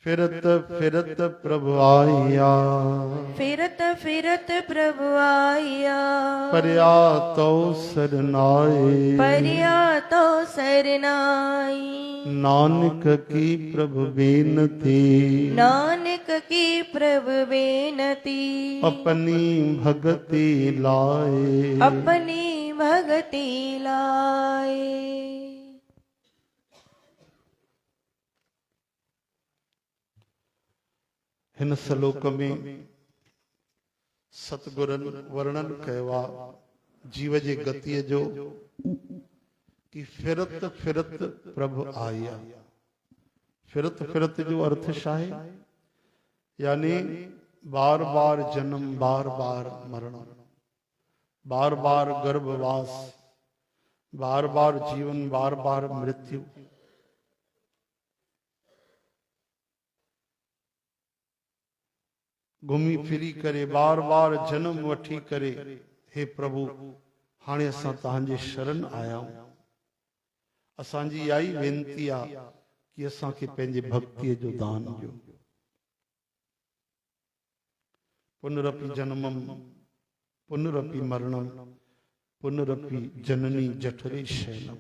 फिरत फिरत प्रभु आया, फिरत फिरत प्रभु आया, परया तो सरनाए, परिया तो सरनाई। नानक की प्रभु बेनती, नानक की प्रभु बेनती, अपनी भगति लाए, अपनी भगति लाए। हिन श्लोक में सतगुरन वर्णन कयो जीव जे गति जो कि फिरत फिरत प्रभु आया। फिरत फिरत जो अर्थ है यानी बार बार जन्म, बार बार मरण, बार बार गर्भवास, बार बार जीवन, बार बार मृत्यु। घूमी फिरी करे बार बार जन्म वठी करे, हे प्रभु हाणे असां तव्हांजे शरण आया आहियूं। असांजी इहा ई वेनती आहे कि असांखे पंहिंजे भक्तीअ जो दान ॾियो। पुनरपि जन्मम पुनरपि मरणम पुनरपि जननी जठरे शयनम।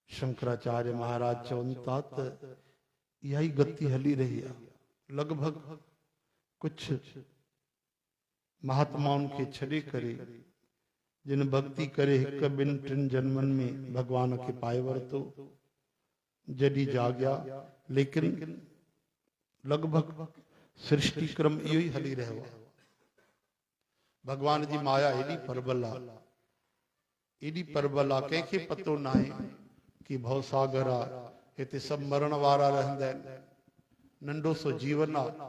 शंकराचार्य महाराज चवनि था त इहा ई गति हली रही आहे। लगभग कुछ महात्माउनि खे छॾे करे जिन भक्ति करे हिक ॿिनि टिनि जन्मनि में भगवान खे पाए वरितो, जॾहिं जाॻिया, लेकिन लगभग सृष्टि क्रम इहो ई हली रहियो आहे। भगवान जी माया एॾी परबल आहे, एॾी परबल आहे, कंहिंखे पतो न आहे कि भवसागर आहे, हिते सभु मरण वारा रहंदा आहिनि, नंढो सो जीवन आहे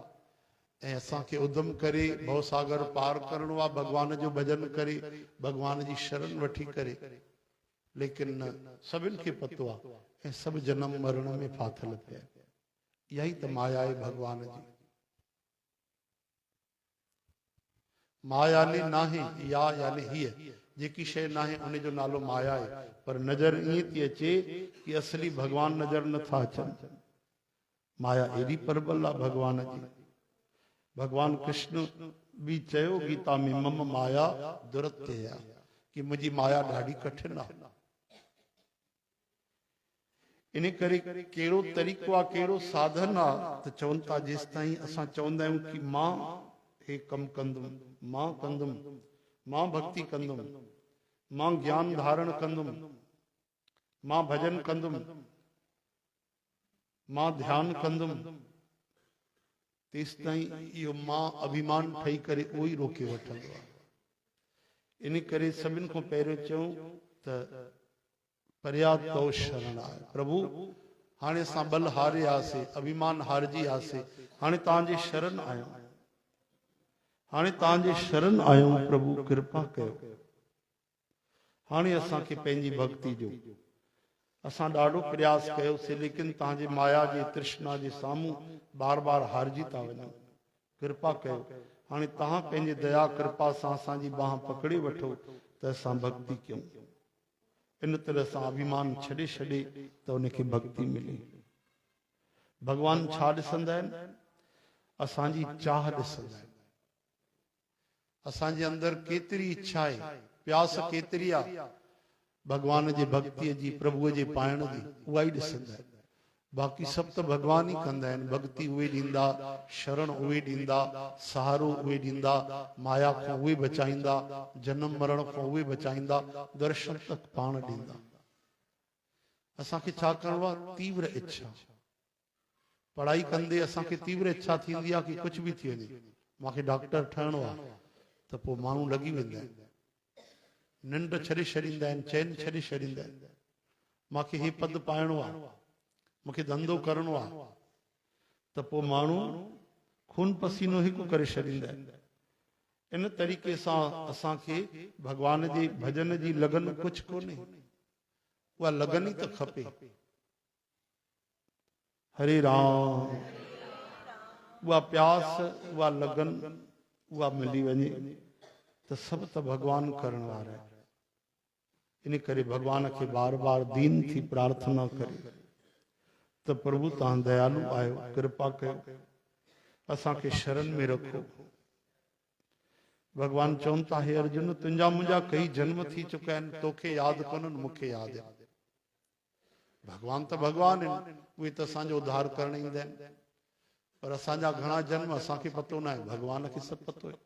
ऐं असांखे उधम करे भवसागर पार करणो आहे, भगवान जो भजन करे, भगवान जी शरण वठी करे। लेकिन सभिनि खे पतो आहे ऐं सभु जन्म मरण में फाथल पिया। इहा ई त माया आहे भगवान जी। माया यानी नाहे, या यानी हीअ जेकी शइ नाहे उन जो नालो माया आहे। पर नज़र ईअं थी अचे कि असली भगवान नज़र नथा अचनि। माया एॾी परबल आहे भगवान जी। भगवान कृष्ण भी चयो गीता में, मम माया दुरत्य, कि मुंहिंजी माया ॾाढी कठिन आहे। इन करे कहिड़ो तरीक़ो आहे, कहिड़ो साधन आहे, त चवनि था जेसिताईं असां चवंदा आहियूं कि मां हे कमु कंदुमि, मां कंदुमि, मां भक्ति कंदुमि, मां ज्ञान धारण कंदुमि, मां भजन कंदुमि, मां ध्यान कंदुमि, तेसिताईं इहो मां अभिमान ठही करे उहो ई रोके वठंदो आहे। इन करे सभिनि खां पहिरियों चयूं त पर्यात तो शरण आहे। प्रभु हाणे असां बल हारे आसीं, अभिमान हारजी आसीं, हाणे तव्हांजे शरण आहियूं, हाणे तव्हांजे शरण आहियूं, प्रभु कृपा कयो। हाणे असांखे पंहिंजी भक्ति जो असां ॾाढो प्रयास कयोसीं, लेकिन तव्हांजे माया जे तृष्णा जे साम्हूं बार बार हारजी था वञूं। कृपा कयो, हाणे तव्हां पंहिंजे दया कृपा सां असांजी बाह पकड़े वठो त असां भक्ति कयूं। इन तरह सां अभिमान छॾे छॾे त उनखे भक्ति मिले। भगवान छा ॾिसंदा आहिनि? असांजी चाह ॾिसंदा आहिनि। असांजे अंदरि केतिरी इच्छा आहे, प्यास केतिरी आहे भगवान जे भक्तीअ जी, प्रभुअ जे पाइण जी, उहा ई ॾिसंदा आहिनि। बाक़ी सभु त भगवान ई कंदा आहिनि। भक्ति उहे ॾींदा, शरण उहे ॾींदा, सहारो उहे ॾींदा, माया खां उहे बचाईंदा, जनम मरण खां उहे बचाईंदा, दर्शन तक पाण ॾींदा। असांखे छा करिणो आहे? तीव्र इच्छा। पढ़ाई कंदे असांखे तीव्र इच्छा थींदी आहे कि कुझु बि थी वञे, मूंखे डॉक्टर ठहिणो आहे, त पोइ माण्हू लॻी वेंदा आहिनि, निंड छॾे छॾींदा आहिनि, चैन छॾे छॾींदा आहिनि। मूंखे हे पद पाइणो आहे, मूंखे धंधो करिणो आहे, त पोइ माण्हू खून पसीनो हिकु करे छॾींदा आहिनि। इन तरीक़े सां असांखे भगवान जे भजन जी लगन कुझु कोन्हे, उहा लगन ई त खपे। हरे राम, उहा प्यास, उहा लगन, उहा मिली वञे त सभु त भगवान करण वारा आहे। इन करे भगवान खे बार बार दीन थी प्रार्थना करे त प्रभु तव्हां दयालु आहियो, कृपा कयो, असांखे शरण में रखो। भगवान चवनि था, हे अर्जुन, तुंहिंजा मुंहिंजा कई जन्म थी चुका आहिनि, तोखे यादि कोन्हनि, मूंखे यादि आहे। भगवान त भगवान आहिनि, उहे त असांजो उद्धार करण ईंदा आहिनि, पर असांजा घणा जन्म असांखे पतो न आहे, भगवान खे सभु पतो आहे।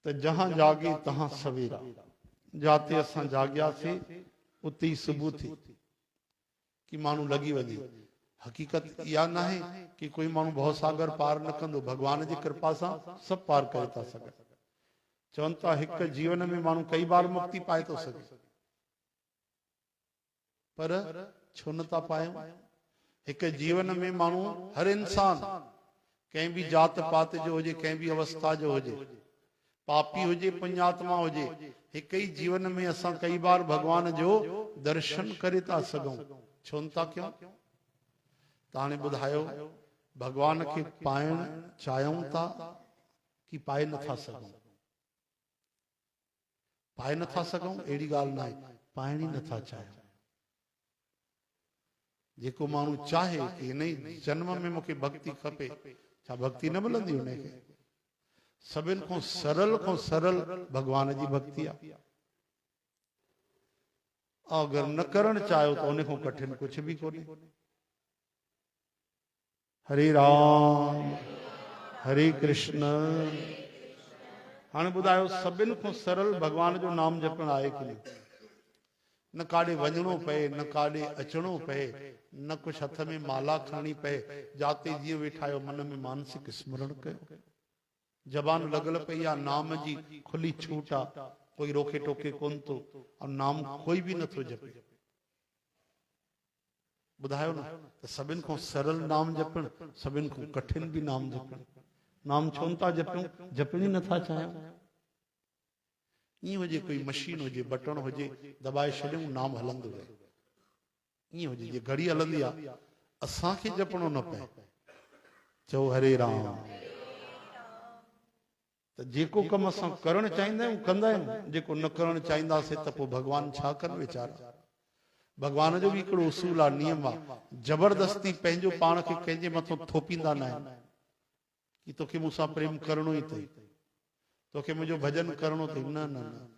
त जहां जागे तहां सवेरा, जाते असां जागियासीं उते ई सुबुह थी कि माण्हू लॻी वञे। हक़ीक़त इहा न आहे कि कोई माण्हू भवसागर पार न कंदो, भगवान जी कृपा सां सभु पार करे था सघनि। चवनि था हिकु जीवन में माण्हू कई बार मुक्ति पाए थो सघे, पर छो नथा पायूं? हिकु जीवन में माण्हू, हर इंसान कंहिं बि जात पात जो हुजे, कंहिं बि अवस्था जो हुजे, पापी हुजे पुण्यात्मा हुजे, हिकु ई जीवन में असां कई बार भगवान जो दर्शन करे था सघूं। छो नथा कयूं? ताणे ॿुधायो, भगवान खे पाइण चाहियूं था कि पाए नथा सघूं? पाए नथा सघूं अहिड़ी ॻाल्हि न आहे, पाइण ई नथा चाहियूं। जेको माण्हू चाहे कि हिन ई जन्म में मूंखे भक्ति खपे, छा भक्ति न मिलंदी हुनखे? सभिनि खां सरल भगवान जी भक्ति आहे। अगर न करण चाहियो त उन खां कठिन कुछ भी कोन्हे। हरे राम हरे कृष्ण। हाणे ॿुधायो, सभिनि खां सरल भगवान जो नाम जपण आहे कि न? न काॾे वञणो पए, न काॾे अचणो पए, न कुछ हथ में माला खणणी पए, जाते जीअं वेठा आहियो मन में मानसिक स्मरण कयो। जबान लगल पई आहे, नाम जी खुली छूट आहे, कोई रोके टोके कोन थो, और नाम कोई भी नथो जपे। ॿुधायो न, त सभिनि खां सरल नाम जपण, सभिनि खां कठिन भी नाम जपण। नाम छो नथा जपूं? जपण ई नथा चाहियूं। ईअं हुजे कोई मशीन हुजे, बटण हुजे, दबाए छॾियूं, नाम हलंदो रहे। ईअं हुजे जे घड़ी हलंदी आहे, असांखे जपणो न पए। चओ हरे राम। त जेको कम असां करण चाहींदा आहियूं कंदा आहियूं, जेको न करण चाहींदासीं त पोइ भगवान छा कनि वीचारा। भगवान जो भी हिकिड़ो उसूल आहे, नियम आहे, जबरदस्ती पंहिंजो पाण खे कंहिंजे मथां थोपींदा न आहिनि कि तोखे मूंसां प्रेम करणो ई अथई, तोखे मुंहिंजो भजन करणो अथई। न न न,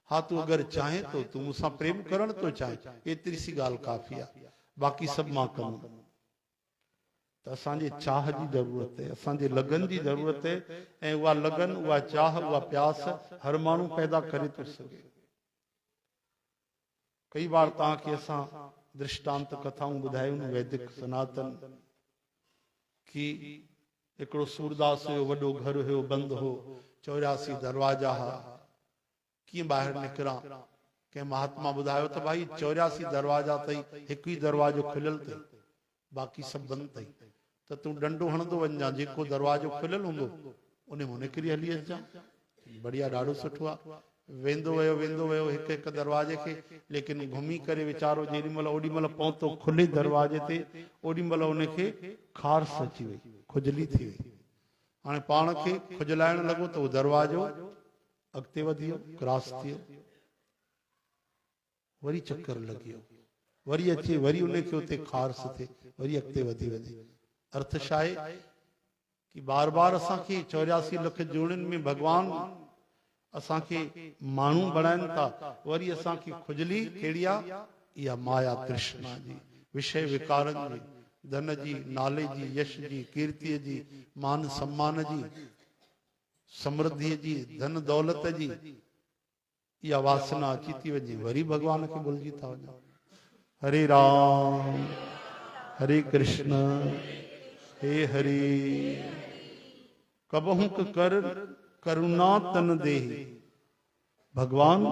हा तूं अगरि चाहे तो, तूं मूंसां प्रेम करण तो चाहे, एतिरी सी ॻाल्हि काफ़ी आहे, बाक़ी सभु मां कंदुमि। त असांजे चाह जी ज़रूरत आहे, असांजे लगन जी ज़रूरत आहे, ऐं उहा लगन, उहा चाह, उहा प्यास हर माण्हू पैदा करे थो सघे। कई बार तव्हांखे असां दृष्टांत कथाऊं ॿुधायूं वैदिक सनातन, कि हिकिड़ो सूरदास हुयो, वॾो घर हुयो, बंदि हो, 84 दरवाजा हुआ, कीअं ॿाहिरि निकिरां? कंहिं महात्मा ॿुधायो त भाई 84 दरवाजा अथई, हिकु ई दरवाजो खुलियल अथई, बाक़ी सभु बंदि अथई, त तूं डंडो हणंदो वञा, जेको दरवाजो खुलियल हूंदो उन में निकिरी हली अचां। बढ़िया, ॾाढो सुठो आहे। वेंदो वियो हिकु हिकु दरवाजे खे, लेकिन घुमी करे वीचारो जेॾीमहिल ओॾीमहिल पहुतो खुले दरवाजे ते, ओॾीमहिल उनखे खारस अची वई, खुजली थी वई। हाणे पाण खे खुजलाइण लॻो त उहो दरवाजो अॻिते वधी वियो, क्रॉस थी वियो, वरी चक्कर लॻी वियो, वरी अचे, वरी उनखे उते खारस थिए, वरी अॻिते वधी वञे। अर्थ छा आहे कि बार बार असांखे 84 लख जोड़ियुनि में भगवान असांखे माण्हू बणाइनि था, वरी असांखे खुजली कहिड़ी आहे? इहा माया तृष्णा जी, विषय विकारनि जी, धन जी, नाले जी, यश जी, कीर्तिअ जी, मान सम्मान जी, समृद्धीअ जी, धन दौलत जी, इहा वासना अची थी वञे, वरी भगवान खे भुलिजी था वञो। हरे राम हरे कृष्ण, हे हरि। कबहू कर करुणा तन दे। भगवान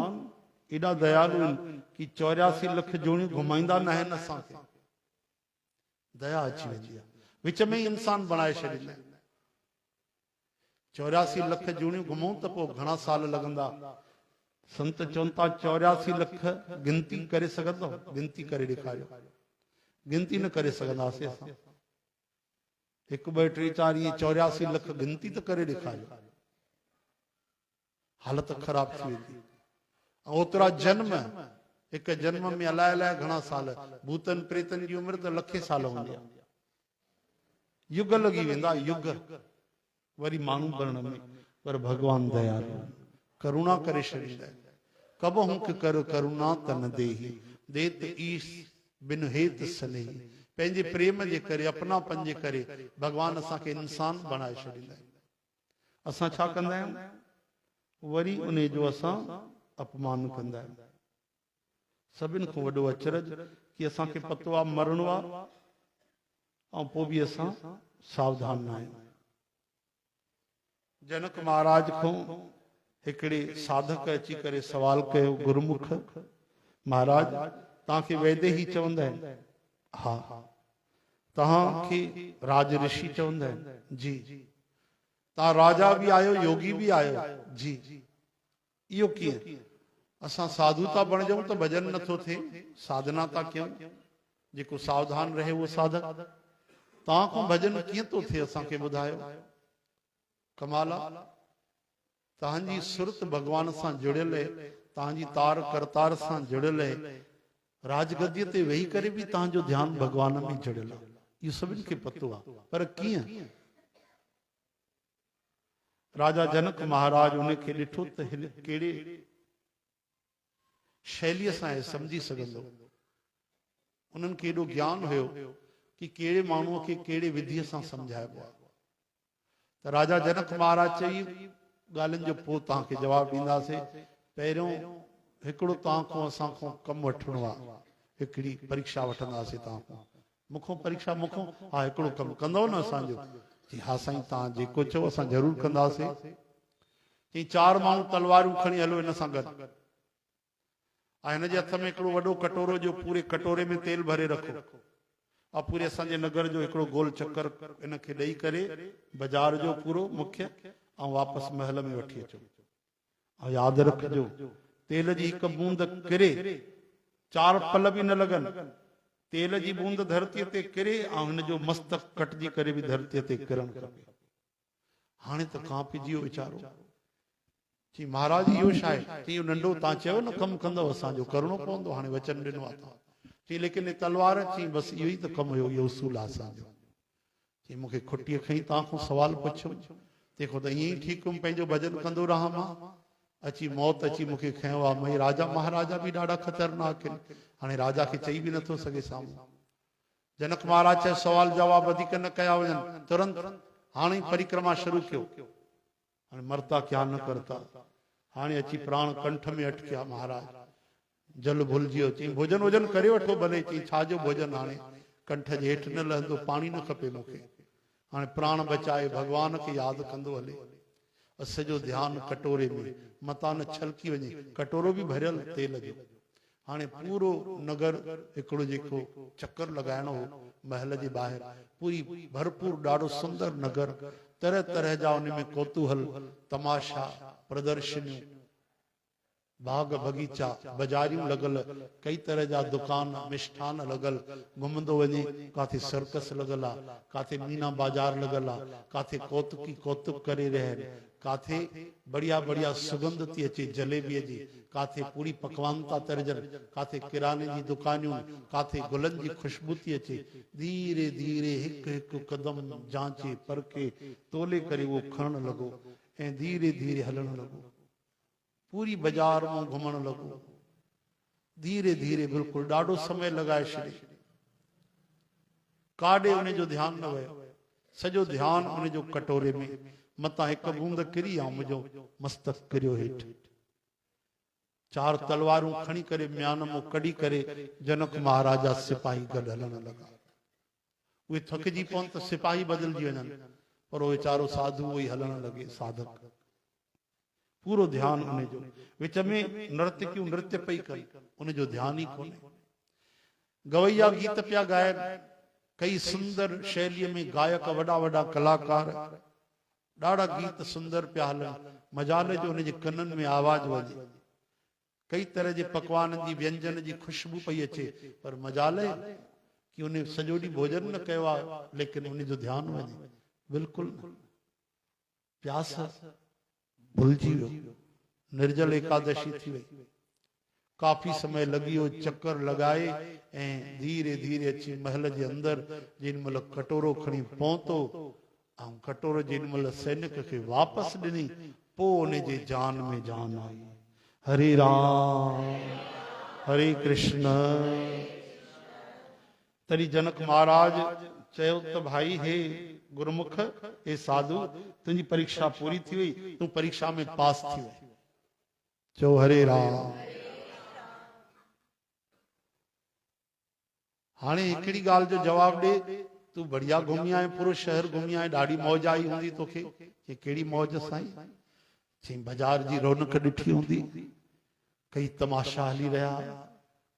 एॾा दयालु आहिनि कि 84 लख जोड़ियूं घुमाईंदा न आहिनि, असांखे दया अची वेंदी आहे, विच में ई इंसान बणाए छॾींदा आहिनि। 84 लख जोड़ियूं घुमूं त पोइ घणा साल लॻंदा? संत चवनि था 84 लख गिनती करे सघंदो? गिनती करे ॾेखारियो। गिनती न करे सघंदासीं असां। 1 2 3 4 इहे 84 लख गिनती त करे ॾेखारियो, हालत ख़राब थी वेंदी। ओतिरा जन्म एक जन्म में अलाए अलाए घणा साल, भूतन प्रेतन जी उम्र तो लखे साल हूंदी आहे, युग लगी वेंदा, युग वरी माण्हू बणण में। पर भगवान दयालु करुणा करे छॾींदा आहिनि। कबहू कर करुणा तन देही, देत ईश बिन हेत सनेही। पंहिंजे प्रेम जे करे, अपनापन जे करे भगवान असांखे इंसान बणाए छॾींदा आहिनि। असां छा कंदा आहियूं, वरी उन जो असां अपमान कंदा आहियूं। सभिनि खां वॾो अचरज कि असांखे पतो आहे मरणो आहे, ऐं पोइ बि असां सावधान न आहियूं। जनक महाराज खां हिकिड़े साधक अची करे सवाल कयो, गुरुमुख महाराज तव्हांखे वैदेही चवंदा आहिनि? हा। तव्हांखे राज ऋषि चवंदा आहिनि? जी। तव्हां राजा बि आहियो, योगी बि आहियो? जी। इहो कीअं? असां साधु था बणजूं त भजन नथो थिए, साधना था कयूं, जेको सावधान रहे उहो साधक। तव्हां खां भजन कीअं थो थिए, असांखे ॿुधायो। कमाल आहे, तव्हांजी सुरत भगवान सां जुड़ियल आहे, तव्हांजी तार करतार सां जुड़ियल आहे, राजगद्दीअ ते वेही करे बि तव्हांजो ध्यानु भगवान में जुड़ियल आहे। इहो सभिनि खे पतो आहे, पर कीअं? राजा जनक महाराज उनखे ॾिठो त कहिड़े शैलीअ सां सम्झी सघंदो। उन्हनि खे एॾो ज्ञान हुयो कि कहिड़े माण्हूअ खे कहिड़े विधीअ सां सम्झाइबो आहे। त राजा जनक महाराज चई, ॻाल्हियुनि जो पोइ तव्हांखे जवाबु ॾींदासीं, पहिरियों हिकिड़ो तव्हां खां असां खां कमु वठिणो आहे, हिकिड़ी परीक्षा वठंदासीं तव्हां खां। मूंखां परीक्षा? मूंखां? हा, हिकिड़ो कमु कंदव न असांजो? जी हा साईं, तव्हां जेको चओ असां ज़रूरु कंदासीं। चई, 4 माण्हू तलवारूं खणी हलो हिन सां गॾु, ऐं हिन जे हथ में हिकिड़ो वॾो कटोरो, जो पूरे कटोरे में तेल भरे रखो, ऐं पूरे असांजे नगर जो हिकिड़ो गोल चक्कर इनखे ॾेई करे बाज़ार जो पूरो मुख्य, ऐं वापसि महल में वठी अचो। ऐं यादि रखिजो, तेल जी हिकु बूंद किरे, 4 पल बि न लॻनि, तेल जी बूंद धरतीअ ते किरे ऐं हिन जो मस्तक कटिजी करे बि धरतीअ ते किरणु खपे। हाणे त कांपिजी वियो वीचारो। चई, महाराज इहो छा आहे? चई, इहो नंढो तव्हां चयो न कमु कंदव, असांजो करिणो पवंदो, हाणे वचन ॾिनो आहे तव्हां। चई, लेकिन हे तलवार? चई, बसि इहो ई त कमु हुयो, इहो उसूल आहे असांजो। चई, मूंखे खुटीअ खईं, तव्हां खां सुवाल पुछियो, तंहिंखां त ईअं ई ठीकु पंहिंजो भजन कंदो रहां मां। अची मौत अची मूंखे खयो आहे। मई राजा महाराजा बि ॾाढा ख़तरनाक आहिनि, हाणे राजा खे चई बि नथो सघे साम्हूं। जनक महाराज चयो, सवाल जवाब वधीक न कया वञनि, तुरंत हाणे ई परिक्रमा शुरू कयो। हाणे मरता क्या न करता, हाणे अची प्राण कंठ में अटकिया। महाराज जल भुलिजी वियो। चई, भोजन वोजन करे वठो भले। चई, छाजो भोजन? हाणे कंठ जे हेठि न लहंदो, पाणी न खपे मूंखे, हाणे प्राण बचाए भगवान खे यादि कंदो हले। सॼो ध्यानु कटोरे में, मतां न छलकी वञे, कटोरो बि भरियल तेल जो। हाणे पूरो नगर हिकिड़ो जेको चक्कर लॻाइणो हो महल जे ॿाहिरि, पूरी भरपूर ॾाढो सुंदर नगर, तरह तरह जा उन में कौतूहल, तमाशा, प्रदर्शनियूं, बाग बगीचा, बाज़ारियूं लॻल, कई तरह जा दुकान, मिष्ठान लॻल, घुमंदो वञे, काथे सर्कस लॻल आहे, काथे मीना बाज़ार लॻल आहे, काथे कौतुकी कौतुक करे रहिया आहिनि, काथे बढ़िया बढ़िया सुगंध थी अचे जलेबीअ जी, काथे पूरी पकवान था तरजनि, काथे किराने जी दुकानियूं, काथे गुलनि जी खुशबू थी अचे। धीरे धीरे हिकु हिकु कदम जांचे परखे तोले करे उहो खणणु लॻो ऐं धीरे धीरे हलणु लॻो। पूरी बाज़ार में घुमण लॻो, धीरे धीरे, बिल्कुलु ॾाढो समय लॻाए छॾे, काॾे उन जो ध्यानु न वियो, सॼो ध्यानु उन जो कटोरे में। मतां हिकु बूंद किरी ऐं मुंहिंजो मस्तक किरियो हेठि। 4 तलवारूं खणी करे म्यान मां कढी करे जनक महाराज जा सिपाही गॾु हलण लॻा। उहे थकिजी पवनि त सिपाही बदिलजी वञनि, पर उहो वीचारो साधु उहो ई हलण लॻे, साधक। पूरो ध्यानु उन जो। विच में नर्तकियूं नृत्य पई कनि, उन जो ध्यानु ई कोन्हे। गवैया गीत पिया ॻाइनि, कई सुंदर शैलीअ में गायक, वॾा वॾा कलाकार, ॾाढा गीत सुंदर पिया हलनि। मजाल जो उन जे कननि में आवाज़ वॼे, कई तरह जे पकवान जी, व्यंजन जी खुशबू पई अचे, पर मजाल कि उन सॼो ॾींहुं भोजन न कयो आहे, लेकिन उन जो ध्यानु वञे, बिल्कुलु प्यास भुलिजी वियो। निर्जल एकादशी थी वई, काफ़ी समय लॻी वियो चक्कर लॻाए ऐं धीरे धीरे अची महल जे अंदरि जेॾी महिल कटोरो खणी पहुतो ऐं कटोरो जेॾी महिल सैनिक खे वापसि ॾिनी पोइ उन जे जान में जान आई। हरे राम हरे कृष्ण। तॾहिं जनक महाराज चयो त भाई हे गुरुमुख हे साधु तुंहिंजी परीक्षा पूरी थी वई, तूं परीक्षा में पास थी वई। चओ हरे राम। हाणे हिकिड़ी ॻाल्हि जो जवाब ॾे, तूं बढ़िया घुमी आए, पूरो शहर घुमी आए, ॾाढी मौज आई हूंदी तोखे। कि कहिड़ी मौज साईं? चई बाज़ार जी रौनक ॾिठी हूंदी, कई तमाशा हली रहा,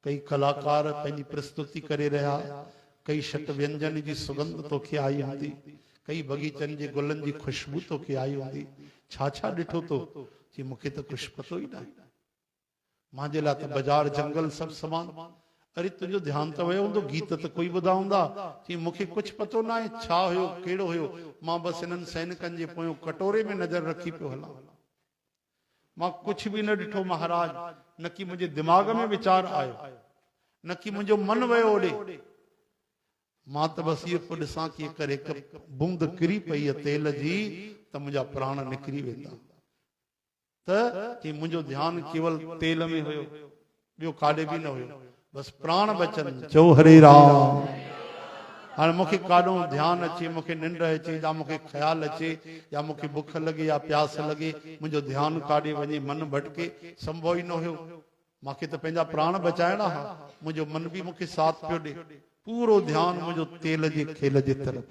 कई कलाकार पंहिंजी प्रस्तुति करे रहा, कई शट व्यंजन जी सुगंध तोखे आई हूंदी, कई बगीचनि जे गुलनि जी खुशबू तोखे आई हूंदी। छा छा ॾिठो तो? चई मूंखे त कुझु पतो ई न आहे, मुंहिंजे लाइ त बाज़ार जंगल सभु समान। अरे तुंहिंजो ध्यानु त वियो हूंदो, गीत त कोई ॿुधा हूंदा। चई मूंखे कुझु पतो न आहे छा हुयो कहिड़ो हुयो, मां बसि हिननि सैनिकनि जे पोयों कटोरे में नज़र रखी पियो हलां, मां कुझु बि न ॾिठो महाराज। न कि मुंहिंजे दिमाग़ में वीचार आयो, न कि मुंहिंजो मन वियो ओॾे, मां त बसि इहो पियो ॾिसां कि करे हिकु बूंद किरी पई आहे तेल जी त मुंहिंजा प्राण निकिरी वेंदा। त कि मुंहिंजो ध्यानु केवल तेल में हुयो, ॿियो काॾे बि न हुयो, बसि प्राण बचनि। चओ हरे राम। हाणे मूंखे काॾों ध्यानु अचे, मूंखे निंड अचे, या मूंखे ख़्यालु अचे, या मूंखे बुख लॻे या प्यास लॻे, मुंहिंजो ध्यानु काॾे वञे, मन भटके, संभव ई न हुयो। मूंखे त पंहिंजा प्राण बचाइणा हा, मुंहिंजो मन बि मूंखे साथ पियो ॾे, पूरो ध्यानु मुंहिंजो तेल जे खेल जे तरफ़।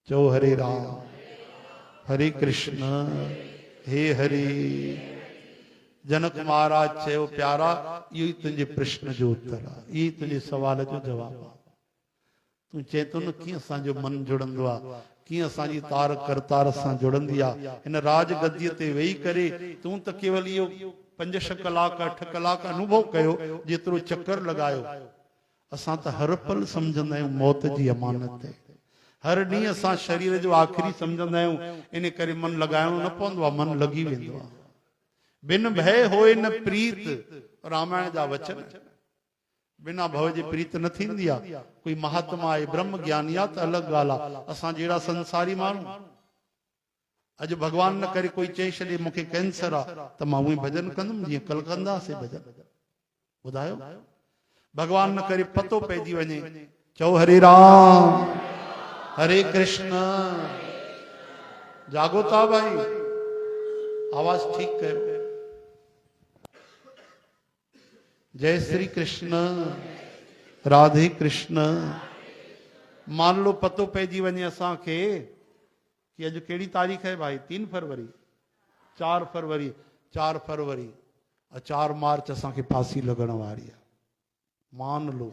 चओ हरे राम हरे कृष्ण हे हरे। जनक महाराज चयो प्यारा इहो ई तुंहिंजे प्रश्न जो उत्तर आहे, इहो ई तुंहिंजे सवाल जो जवाबु आहे। तूं चए थो न कीअं असांजो मन जुड़ंदो आहे, कीअं असांजी तार करतार सां जुड़ंदी आहे। हिन राज गद्दीअ ते वेही करे तूं त केवल इहो 5-6 कलाक 8 कलाक अनुभव कयो जेतिरो चक्कर लॻायो। असां त हर पल सम्झंदा आहियूं मौत जी अमानत आहे, हर ॾींहुं असां शरीर जो आख़िरी सम्झंदा आहियूं, इन करे मन लॻाइणो न पवंदो आहे, मन लॻी वेंदो आहे। बिन भय होए न प्रीत, रामायण जा वचन। बिना भव जे प्रीत न थींदी आहे। कोई महात्मा आहे ब्रह्म ज्ञानी आहे त अलॻि ॻाल्हि आहे, असां जहिड़ा संसारी माण्हू। अॼु भॻवान न करे कोई चई छॾे मूंखे कैंसर आहे त मां उहे भॼन कंदुमि जीअं कल कंदासीं भॼन। ॿुधायो, भॻवान न करे पतो पइजी वञे। चओ हरे राम हरे कृष्ण। जागो था भाई, आवाज ठीक कयो। जय श्री कृष्ण राधे कृष्ण। मान लो पतो पइजी वञे असांखे कि अॼु कहिड़ी तारीख़ है भाई? 3 फरवरी, 4 फरवरी, 4 फरवरी, 4 मार्च असांखे फांसी लॻण वारी आहे। मान लो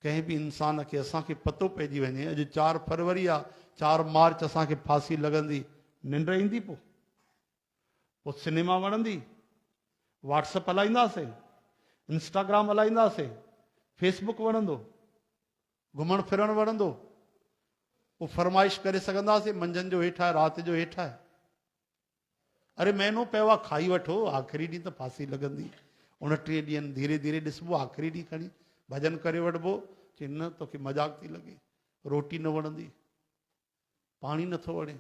कंहिं बि इंसान खे असांखे पतो पइजी वञे अॼु 4 फरवरी आहे, 4 मार्च असांखे फांसी लॻंदी, निंड ईंदी? पोइ सिनेमा वणंदी, व्हाट्सअप हलाईंदासीं, इंस्टाग्राम हलाईंदासीं, फेसबुक वणंदो, घुमण फिरण वणंदो, पोइ फरमाइश करे सघंदासीं मंझंदि जो हेठि आहे राति जो हेठि आहे। अरे महीनो पियो आहे खाई वठो, आख़िरी ॾींहुं त फांसी लॻंदी। 29 ॾींहंनि धीरे धीरे ॾिसबो, आख़िरी ॾींहुं खणी भॼन करे वठबो। चई न तोखे मज़ाक थी लॻे, रोटी न वणंदी, पाणी नथो वणे,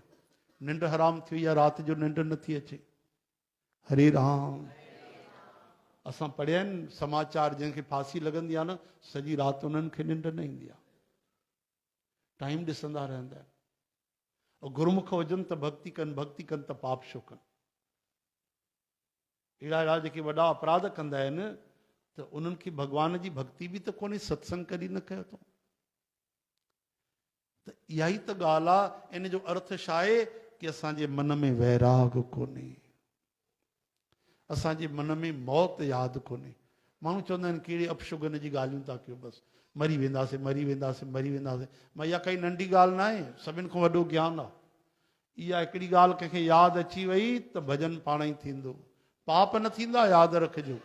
निंड हराम थी वई आहे, राति जो निंड नथी अचे। हरे राम। असां पढ़िया आहिनि समाचार, जंहिंखे फांसी लॻंदी आहे न सॼी राति उन्हनि खे निंड न ईंदी आहे, टाइम ॾिसंदा रहंदा आहिनि। गुरुमुख हुजनि त भक्ति कनि त पाप छो कनि। अहिड़ा अहिड़ा जेके वॾा अपराध कंदा आहिनि त उन्हनि खे भॻवान जी भक्ति बि त कोन्हे, सत्संग कॾहिं न कयो अथऊं। त इहा ई त ॻाल्हि आहे। इन जो अर्थ छा आहे कि असांजे मन में वैराग कोन्हे, असांजे मन में मौत यादि कोन्हे। माण्हू चवंदा आहिनि कहिड़े अपशुगन जी ॻाल्हियूं था कयो, बसि मरी वेंदासीं मरी वेंदासीं मरी वेंदासीं। मां इहा काई नंढी ॻाल्हि न आहे, सभिनि खां वॾो ज्ञान आहे। इहा हिकिड़ी ॻाल्हि कंहिंखे यादि अची वई त भॼन पाण ई थींदो, पाप न थींदा, यादि रखिजो।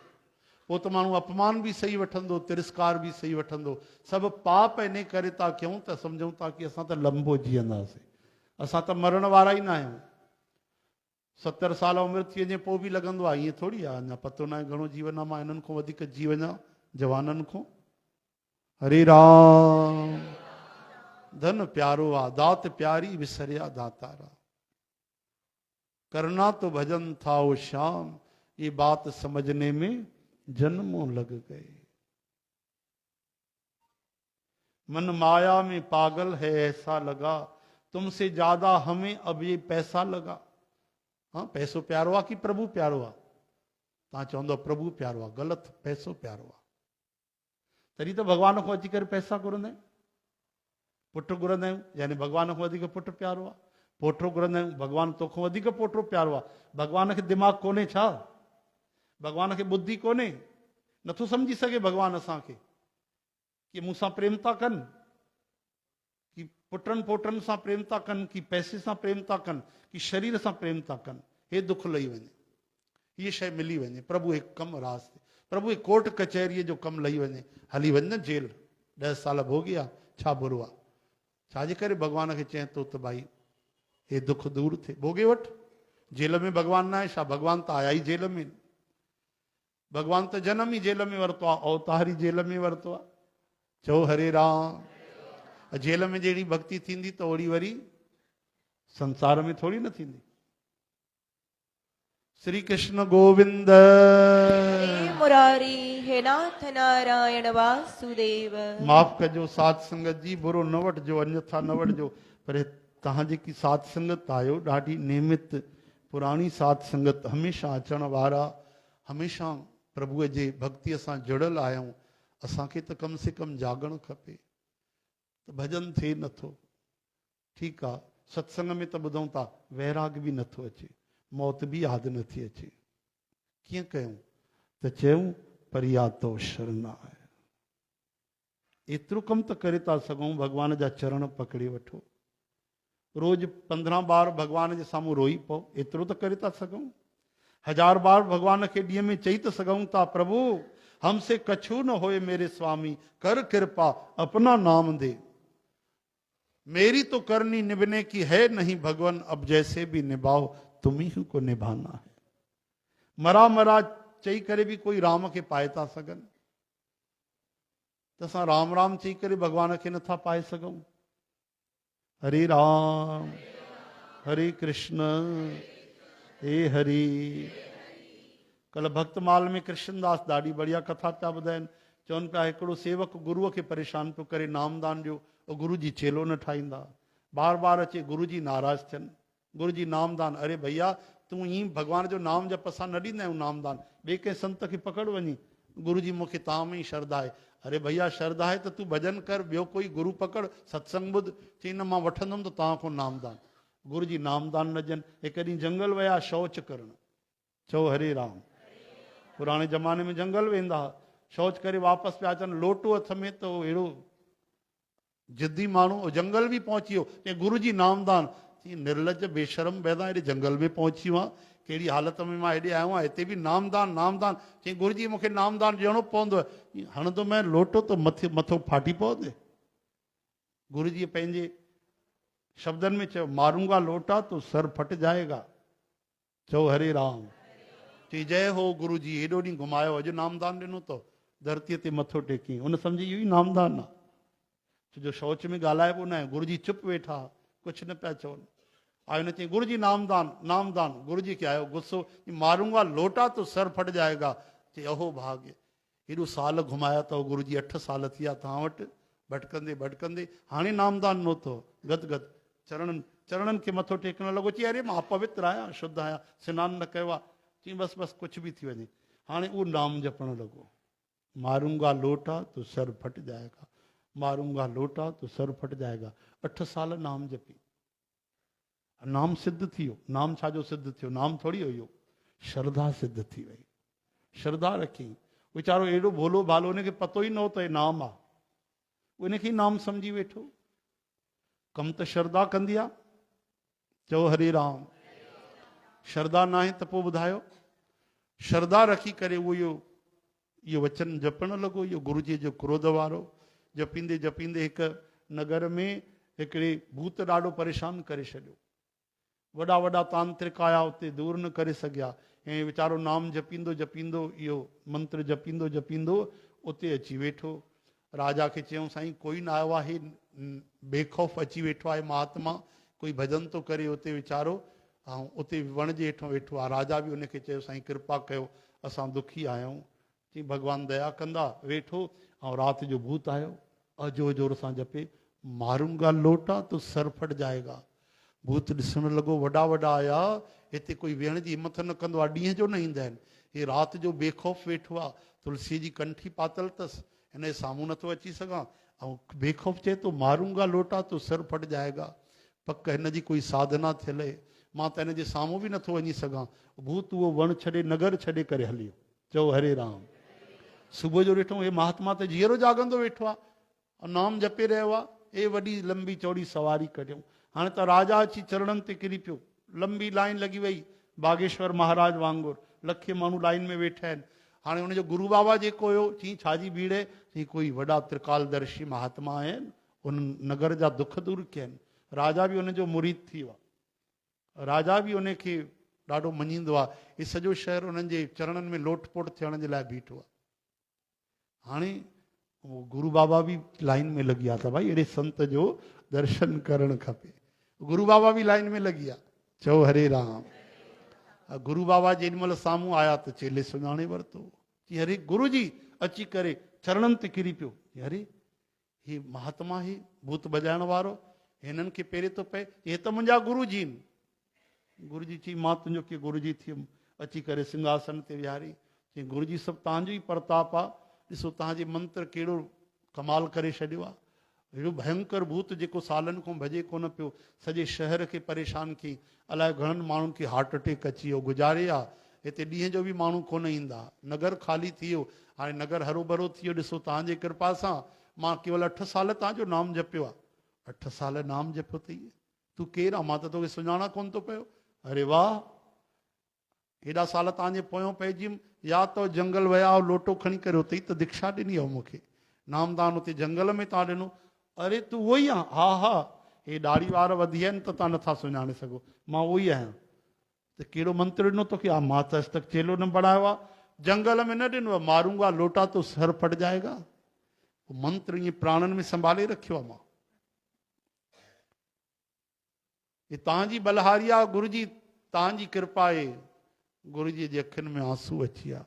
पोइ त माण्हू अपमान बि सही वठंदो, तिरस्कार बि सही वठंदो। सभु पाप इन करे था कयूं त सम्झूं था कि असां त लंबो जीअंदासीं, असां त मरण वारा ई न आहियूं। 70 साल उमिरि थी वञे पोइ बि लॻंदो आहे ईअं थोरी आहे, अञा पतो न आहे घणो जीवन आहे, मां हिननि खां वधीक जी वञा जवाननि खां। हरे राम। धन प्यारो आ, दात प्यारी विसरिया दातारा, करना तो भजन था वो श्याम, ये बात समझने में जन्मों लग गए। मन माया में पागल है ऐसा लगा, तुमसे ज्यादा हमें अब ये पैसा लगा। हाँ, पैसो प्यारो आ कि प्रभु प्यारो आ? तव्हां चवंदो प्रभु प्यारो आ, ग़लति, पैसो प्यारो आ। तॾहिं त भॻवान खां अची करे पैसा घुरंदा आहियूं, पुटु घुरंदा आहियूं, यानी भॻवान खां वधीक पुटु प्यारो आहे। पोटो घुरंदा आहियूं, भॻवान तोखां वधीक पोटो प्यारो आहे। भॻवान खे दिमाग़ कोन्हे छा? भॻवान खे बुद्धि कोन्हे? नथो सम्झी सघे भॻवान असांखे कि मूंसां प्रेम था कनि, कि पुटनि पोटनि सां प्रेम था कनि, कि पैसे सां प्रेम था कनि, कि शरीर सां प्रेम था कनि? हे दुख लही वञे, हीअ शइ मिली वञे, प्रभु हिकु कमु रास, प्रभु कोर्ट कचहरीअ जो कमु लही वञे, हली वञ न जेल, 10 साल भोगिया, छा बुरो आहे? छाजे करे भॻवान खे चए थो त भाई हे दुख दूर थिए, भोगे वठ। जेल में भॻवान न आहे छा? भॻवान त आया ई जेल में, भॻवान त जनम ई जेल में वरितो आहे, अवतार ई जेल में वरितो आहे। चओ हरे राम। जेल में जहिड़ी भक्ति थींदी त ओड़ी वरी संसार में थोड़ी न थींदी। श्री कृष्ण गोविंद। हे मुरारी, हे नाथ नारायण वासुदेव। माफ़ कजो साध संगत जी, बुरो न वठिजो, अन्यथा न वठिजो, पर तव्हां जेकी साध संगत आहियो ॾाढी नियमित पुराणी साध संगत, हमेशह अचण वारा, हमेशह प्रभुअ जे भक्तीअ सां जुड़ियल आहियूं। असांखे त कम से कम जागणु खपे, त भॼन थिए नथो, ठीकु आहे, सत्संग में त ॿुधूं था, वैराग बि नथो अचे, मौत बि यादि नथी अचे। कीअं कयूं? त चयूं परियातो शरणाय। एतिरो कमु त करे था सघूं, भॻवान जा चरण पकड़े वठो, रोज़ 15 बार भॻवान जे साम्हूं रोई पओ, एतिरो त करे था सघूं। 1000 बार भॻवान खे ॾींहं में चई त सघूं था, प्रभु हमसे कछु न होए मेरे स्वामी, कर कृपा अपना नाम दे, मेरी तो करनी निभने की है नहीं भगवान, अब जैसे भी निभाओ तुम ही को निभाना है। मरा मरा चई करे भी कोई राम खे पाए था सघनि, त असां राम राम चई करे भॻवान खे नथा पाए सघूं? हरे राम हरे कृष्ण हे हरि। कल भक्तमाल में कृष्णदास ॾाढी बढ़िया कथा पिया ॿुधाइनि, चवनि पिया हिकिड़ो सेवक गुरुअ खे परेशान पियो करे नामदान ॾियो, गुरु जी चेलो न ठाहींदा, बार बार अचे गुरु जी नाराज़ थियनि, गुरु जी नामदान। अरे भैया तूं ईअं भॻवान जो नाम जप असां न ॾींदा आहियूं नामदान, ॿिए कंहिं संत खे पकड़ वञी, गुरु जी मूंखे तव्हां में ई श्रद्धा आहे। अरे भैया श्रद्धा आहे त तूं भॼन कर, ॿियो कोई गुरु पकड़, सत्संग ॿुध, चई न मां वठंदुमि त तव्हां खां नामदान। गुरु जी नामदान न ॾियनि। हिकु ॾींहुं जंगल विया शौच करणु, चओ हरे राम। पुराणे ज़माने में जंगल वेंदा हुआ, शौच करे वापसि पिया अचनि, लोटो हथ में, त अहिड़ो जिद्दी माण्हू जंगल बि पहुची वियो, चई गुरु जी नामदान। निर्लज बेशरम पैदा हेॾे जंगल में पहुची वियो आहे, कहिड़ी हालत में मां हेॾे आयो आहियां, हिते बि नामदान नामदान। चई गुरु जी मूंखे नामदान ॾियणो पवंदो, हणंदो मैं लोटो त मथो फाटी पवंदे। गुरु जी पंहिंजे शब्दनि में चयो, मारूंगा लोटा तो सर फट जाएगा। चओ हरे राम। चई जय हो गुरु जी, हेॾो ॾींहुं घुमायो, अॼु नामदान ॾिनो अथव, धरतीअ ते मथो टेकी। उन सम्झी इहो ई नामदान आहे, छो जो शौच में ॻाल्हाइबो न आहे। गुरु जी चुप वेठा, कुझु न पिया चवनि। आयो न, चई गुरु जी नामदान नामदान। गुरु जी खे आयो गुस्सो, मारूंगा लोटा तो सर फट जाएगा। चई अहो भाग्य, हेॾो साल घुमाया अथव गुरु जी, 8 साल थी विया तव्हां वटि भटकंदे भटकंदे, हाणे नामदान नो अथव। गदगद चरणनि खे मथो टेकणु लॻो। चई अरे मां पवित्र आहियां, शुद्ध आहियां, सनानु न कयो आहे। चई बसि बसि कुझु बि थी वञे। हाणे उहो नाम जपणु लॻो, मारूंगा लोटा तो सर फट जाएगा, मारूंगा लोटा तो सर फट जाएगा। 8 साल नाम जपी, नाम सिद्ध थी वियो। नाम छाजो सिद्ध थियो? नाम थोड़ी हुयो, श्रद्धा सिद्ध थी वई। श्रद्धा रखी, वीचारो एॾो भोलो भालो, हुनखे पतो ई न हो त हे नाम आहे, उनखे नाम सम्झी वेठो। कम त श्रद्धा कंदी आहे। चओ हरे राम। श्रद्धा न आहे त पोइ ॿुधायो। श्रद्धा रखी करे उहो इहो वचन जपणु लॻो, इहो गुरु जी जो क्रोध वारो। जपींदे जपींदे हिकु नगर में हिकिड़े भूत ॾाढो परेशान करे छॾियो। वॾा वॾा तांत्रिक आया उते दूर न करे सघिया ऐं वीचारो नाम जपींदो जपींदो इहो मंत्र जपींदो जपींदो उते अची वेठो। राजा खे चयूं साईं कोई न आयो आहे, बेखौफ़ अची वेठो आहे महात्मा, कोई भजन थो करे उते वीचारो ऐं उते वण जे हेठो वेठो आहे। राजा बि उनखे चयो साईं कृपा कयो, असां दुखी आया आहियूं। चई भॻवानु दया कंदा, वेठो ऐं राति जो भूत आयो, अजो जोर सां जपे मारूंगा लोटा तो सर फट जाएगा। भूत ॾिसण लॻो, वॾा वॾा आया, हिते कोई वेहण जी हिमत न कंदो आहे, ॾींहं जो न ईंदा आहिनि, हे राति जो बेखौफ़ वेठो आहे, तुलसी जी कंठी पातल अथसि, हिन जे साम्हूं नथो अची सघां ऐं बेखौफ़ चए थो मारूंगा लोटा तो सर फट जाएगा। पक हिन जी कोई साधना थियल आहे, मां त हिन जे साम्हूं बि नथो वञी सघां। भूत उहो वण छॾे नगर छॾे करे हलियो। चओ हरे राम। सुबुह जो ॾिठो हे महात्मा त जीअरो जाॻंदो वेठो आहे, नाम जपे रहियो आहे, हे वॾी लंबी चौड़ी सवारी कढियऊं। हाणे त राजा अची चरणनि ते किरी पियो, लंबी लाइन लॻी वई, बागेश्वर महाराज वांगुरु लखे माण्हू लाइन में वेठा आहिनि। हाणे हुनजो गुरू बाबा जेको हुयो, चई छाजी भीड़ आहे, चई कोई वॾा त्रिकालदर्शी महात्मा आहिनि, उन नगर जा दुख दूर कया आहिनि। राजा बि हुनजो मुरीद थी वियो आहे, राजा बि उनखे ॾाढो मञींदो आहे। हे सॼो शहर उन्हनि जे चरणनि में लोटपोट थियण जे लाइ बीठो आहे। हाणे गुरू बाबा बि लाइन में लॻी विया त भाई अहिड़े संत जो दर्शन करणु खपे। गुरू बाबा बि लाइन में लॻी विया। चओ हरे राम। गुरू बाबा जेॾीमहिल साम्हूं आया त चेले सुञाणे वरितो, चई हरे गुरू जी, अची करे चरणनि ते किरी पियो। अरे हे महात्मा, हे भूत बजाइण वारो, हिननि खे पेरे थो पए, हे त मुंहिंजा गुरू जी आहिनि। गुरू जी चई मां तुंहिंजो कीअं गुरू जी थियुमि। अची करे सिंघासन ते विहारी, चई गुरू जी सभु तव्हांजो ई प्रताप आहे, ॾिसो तव्हांजे मंत्र कहिड़ो कमाल करे छॾियो आहे। अहिड़ो भयंकर भूत जेको सालनि खां भॼे कोन पियो, सॼे शहर खे परेशान कई। अलाए घणनि माण्हुनि खे हार्ट अटैक अची वियो, गुज़ारे आहे। हिते ॾींहं जो बि माण्हू कोन ईंदा, नगर ख़ाली थी वियो। हाणे नगर हरो भरो थी वियो। ॾिसो तव्हांजे कृपा सां मां केवल 8 साल तव्हांजो नाम जपियो आहे। 8 साल नाम जपियो अथई, तूं केरु आहे? मां त तोखे सुञाणा कोन थो पियो। अरे वाह, हेॾा साल तव्हांजे पोयों पइजी वियुमि। या त जंगल विया हो, लोटो खणी करे उते ई त दीक्षा ॾिनी आहे मूंखे, नामदान उते जंगल में तव्हां ॾिनो। अरे तूं उहो ई आहे? हा हा, हे ॾाढ़ी वार वधी आहिनि त तव्हां नथा सुञाणे सघो, मां उहो ई आहियां। त कहिड़ो मंत्र ॾिनो तोखे? हा मां त अॼु तक चेलो न बणायो आहे, जंगल में न ॾिनो आहे, मारूंगा लोटा तो सर फट जाएगा। मंत्र ईअं प्राणनि में संभाले रखियो आहे मां। हे तव्हांजी बलहारी आहे गुरू जी, तव्हांजी कृपा आहे। गुरू जी जे अखियुनि में आंसू अची विया,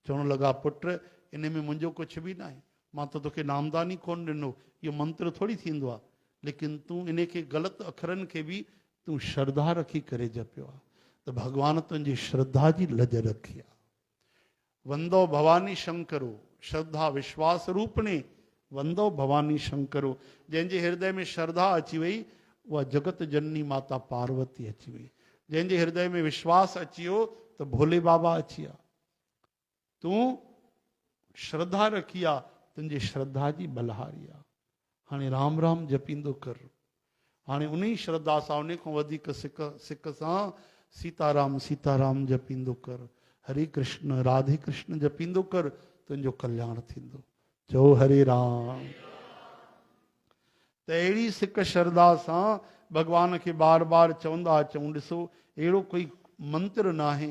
चवणु लॻा पुट इन में मुंहिंजो कुझु बि न आहे, मां त तोखे नामदान ई कोन ॾिनो, इहो मंत्र थोरी थींदो आहे। लेकिन तूं इन खे ग़लति अखरनि खे बि तूं श्रद्धा रखी करे जपियो आहे, त भॻवानु तुंहिंजी श्रद्धा जी लज रखी आहे। वंदो भवानी शंकरो, श्रद्धा विश्वास रूपणे वंदो भवानी शंकरो। जंहिंजे हृदय में श्रद्धा अची वई, उहा जगत जननी माता पार्वती अची वई। जंहिंजे हृदय में विश्वास अची वियो त भोले बाबा अची विया। तूं श्रद्धा रखी आहे, तुंहिंजी श्रद्धा जी बलहारी आहे। हाणे राम राम जपींदो कर। हाणे उन ई श्रद्धा सां, उन खां वधीक सिक सां सीताराम सीताराम जपींदो कर, हरे कृष्ण राधे कृष्ण जपींदो कर, तुंहिंजो कल्याण थींदो। चओ हरे राम। त अहिड़ी सिक श्रद्धा सां भॻवान खे बार बार चवंदा अचूं। ॾिसो अहिड़ो कोई मंत्र न आहे,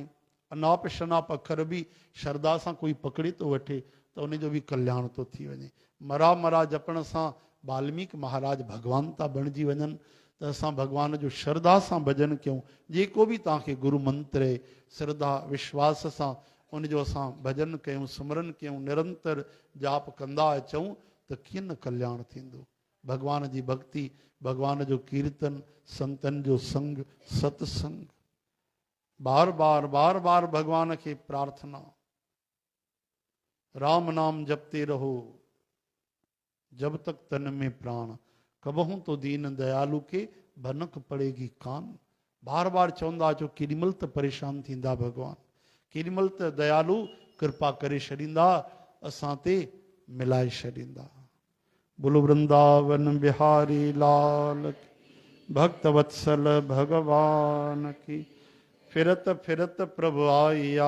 अनाप शनाप अखर बि श्रद्धा सां कोई पकड़े थो वठे त उनजो बि कल्याण थो थी वञे। मरा मरा जपण सां वाल्मीकि महाराज भॻवान था बणिजी वञनि। त असां भॻवान जो श्रद्धा सां भॼन कयूं। जेको बि तव्हांखे गुरू मंत्र आहे, श्रद्धा विश्वास सां उनजो असां भॼन कयूं, सिमरन कयूं, निरंतर जाप कंदा अचूं त कीअं न कल्याण थींदो। भॻवान जी भक्ति, भॻवान जो कीर्तन, संतनि जो संग, सत्संग, बार बार बार बार भॻवान खे प्रार्थना। राम नाम जपते रहो जब तक तन में प्राण, कबहूं तो दीन दयालु के भनक पड़ेगी कान। बार बार चवंदा अचो, केॾीमहिल त परेशान थींदा भॻवान, केॾीमहिल त दयालु कृपा करे छॾींदा, असां ते मिलाए छॾींदा। बोलो वृंदावन बिहारी लाल की, भक्त वत्सल भगवान की। ਫਿਰਤ ਫਿਰਤ ਪ੍ਰਭੂ ਆਇਆ,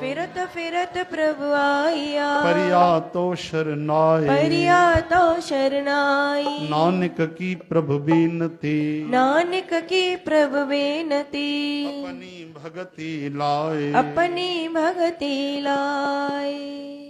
ਫਿਰਤ ਫਿਰਤ ਪ੍ਰਭੂ ਆਇਆ, ਪਰਿਆ ਤੋ ਸ਼ਰਨਾਏ, ਪਰਿਆ ਤੋ ਸ਼ਰਨਾਈ। ਨਾਨਕ ਕੀ ਪ੍ਰਭ ਬੇਨਤੀ, ਨਾਨਕ ਕੀ ਪ੍ਰਭ ਬੇਨਤੀ, ਆਪਣੀ ਭਗਤੀ ਲਾਏ। ਆਪਣੀ ਭਗਤੀ ਲਾਏ।